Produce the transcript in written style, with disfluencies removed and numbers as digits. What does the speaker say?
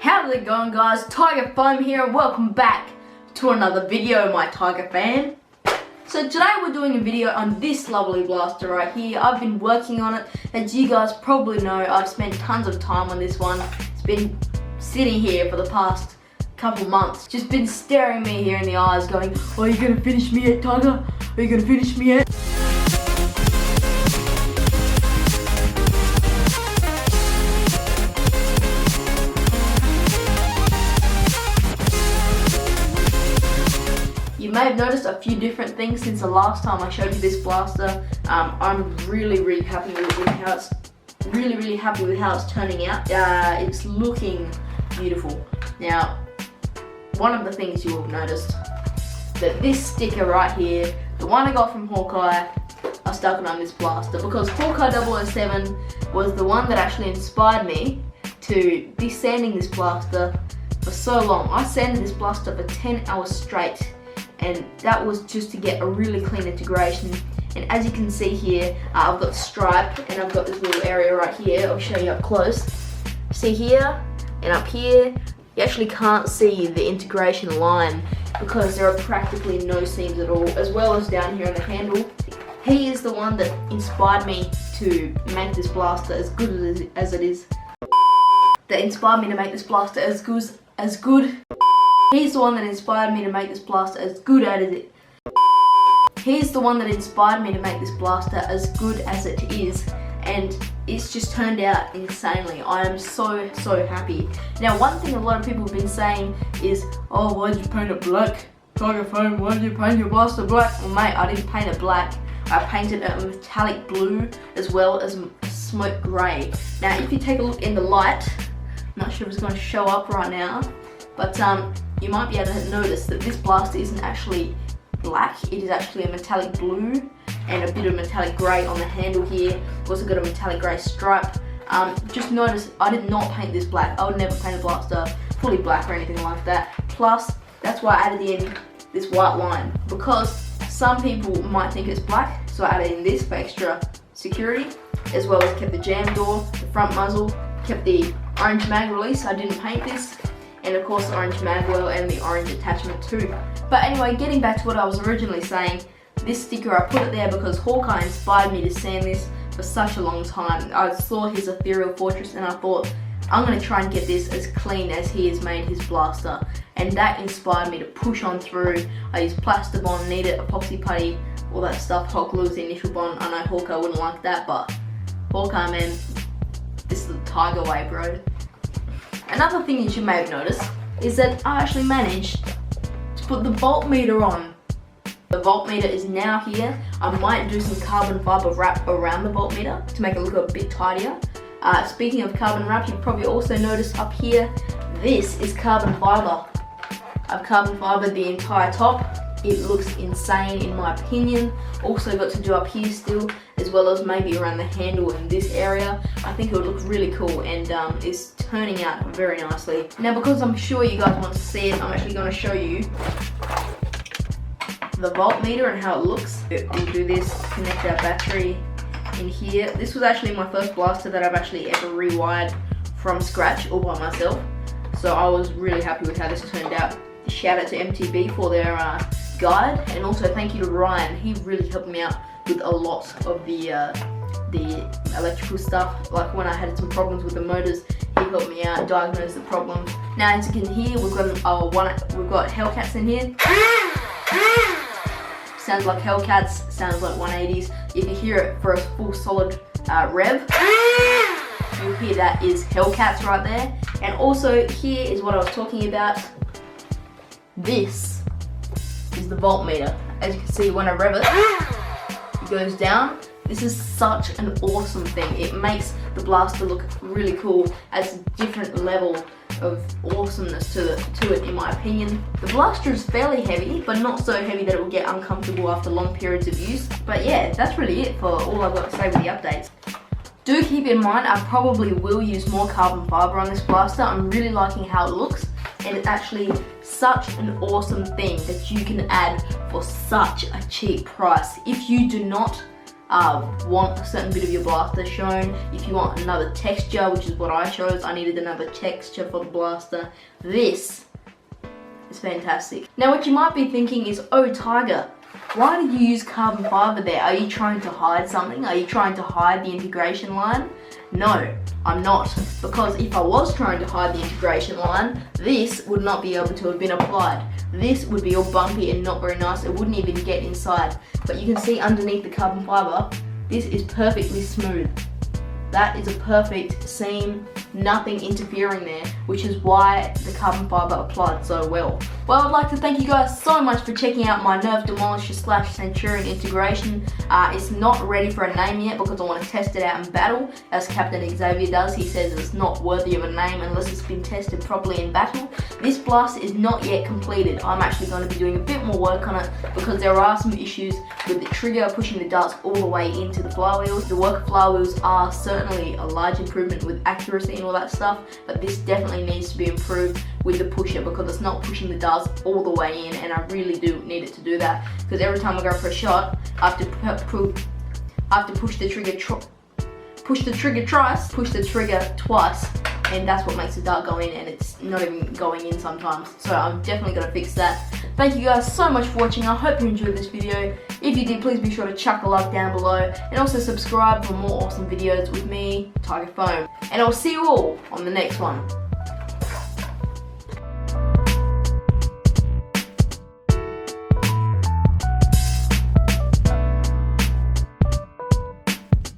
How's it going, guys? Tiger Foam here and welcome back to another video, my Tiger fan. So today we're doing a video on this lovely blaster right here. I've been working on it. As you guys probably know, I've spent tons of time on this one. It's been sitting here for the past couple months. Just been staring me here in the eyes going, "Oh, are you gonna finish me yet, Tiger? Are you gonna finish me yet?" You may have noticed a few different things since the last time I showed you this blaster. I'm really happy with how it's happy with how it's turning out. It's looking beautiful. Now, one of the things you will have noticed that this sticker right here, the one I got from Hawkeye, I stuck it on this blaster because Hawkeye 007 was the one that actually inspired me to be sanding this blaster for so long. I sanded this blaster for 10 hours straight. And that was just to get a really clean integration. And as you can see here, I've got the stripe and I've got this little area right here. I'll show you up close. See here and up here, you actually can't see the integration line because there are practically no seams at all, as well as down here on the handle. He is the one that inspired me to make this blaster as good as it is. That inspired me to make this blaster as good. He's the one that inspired me to make this blaster as good as it. He's the one that inspired me to make this blaster as good as it is, and it's just turned out insanely. I am so happy. Now, one thing a lot of people have been saying is, "Oh, why did you paint it black? Tiger Foam, why did you paint your blaster black?" Well, mate, I didn't paint it black. I painted it a metallic blue as well as smoke grey. Now, if you take a look in the light, I'm not sure if it's going to show up right now, but you might be able to notice that this blaster isn't actually black. It is actually a metallic blue and a bit of metallic grey on the handle here. Also got a metallic grey stripe. Just notice I did not paint this black. I would never paint a blaster fully black or anything like that. Plus, that's why I added in this white line, because some people might think it's black, so I added in this for extra security, as well as kept the jam door, the front muzzle, kept the orange mag release. I didn't paint this. And of course the orange magwell and the orange attachment too. But anyway, getting back to what I was originally saying, this sticker, I put it there because Hawkeye inspired me to sand this for such a long time. I saw his Ethereal Fortress and I thought, I'm going to try and get this as clean as he has made his blaster. And that inspired me to push on through. I used plaster bond, kneaded, epoxy putty, all that stuff. Hot glue is the initial bond. I know Hawkeye wouldn't like that, but Hawkeye, man, this is the Tiger way, bro. Another thing you may have noticed is that I actually managed to put the voltmeter on. The voltmeter is now here. I might do some carbon fiber wrap around the voltmeter to make it look a bit tidier. Speaking of carbon wrap, you've probably also noticed up here, this is carbon fiber. I've carbon fibered the entire top. It looks insane in my opinion. Also got to do up here still, as well as maybe around the handle in this area. I think it would look really cool and it's turning out very nicely. Now, because I'm sure you guys want to see it, I'm actually going to show you the voltmeter and how it looks. We'll do this, connect our battery in here. This was actually my first blaster that I've actually ever rewired from scratch all by myself. So I was really happy with how this turned out. Shout out to MTB for their guide, and also thank you to Ryan. He really helped me out with a lot of the electrical stuff. Like when I had some problems with the motors, he helped me out, diagnose the problem. Now, as you can hear, we've got Hellcats in here. Sounds like Hellcats, sounds like 180s. If you hear it for a full solid rev, you'll hear that is Hellcats right there. And also here is what I was talking about. This is the voltmeter. As you can see, when I rev it, it goes down. This is such an awesome thing. It makes the blaster look really cool. Adds a different level of awesomeness to it, in my opinion. The blaster is fairly heavy, but not so heavy that it will get uncomfortable after long periods of use. But yeah, that's really it for all I've got to say with the updates. Do keep in mind, I probably will use more carbon fiber on this blaster. I'm really liking how it looks, and it's actually such an awesome thing that you can add for such a cheap price. If you do not want a certain bit of your blaster shown, if you want another texture, which is what I chose, I needed another texture for the blaster, this is fantastic. Now what you might be thinking is, oh Tiger, why did you use carbon fiber there? Are you trying to hide something? Are you trying to hide the integration line? No, I'm not, because if I was trying to hide the integration line, this would not be able to have been applied. This would be all bumpy and not very nice. It wouldn't even get inside. But you can see underneath the carbon fiber, this is perfectly smooth. That is a perfect seam, nothing interfering there, which is why the carbon fiber applied so well. Well, I'd like to thank you guys so much for checking out my Nerf Demolisher / Centurion integration. It's not ready for a name yet because I want to test it out in battle, as Captain Xavier does. He says it's not worthy of a name unless it's been tested properly in battle. This blaster is not yet completed. I'm actually going to be doing a bit more work on it because there are some issues with the trigger pushing the darts all the way into the flywheels. The worker flywheels are certainly a large improvement with accuracy and all that stuff, but this definitely needs to be improved with the pusher because it's not pushing the darts all the way in, and I really do need it to do that because every time I go for a shot, I have to push the trigger twice, and that's what makes the dart go in, and it's not even going in sometimes. So I'm definitely going to fix that. Thank you guys so much for watching. I hope you enjoyed this video. If you did, please be sure to chuck a like down below, and also subscribe for more awesome videos with me, Tiger Foam. And I'll see you all on the next one.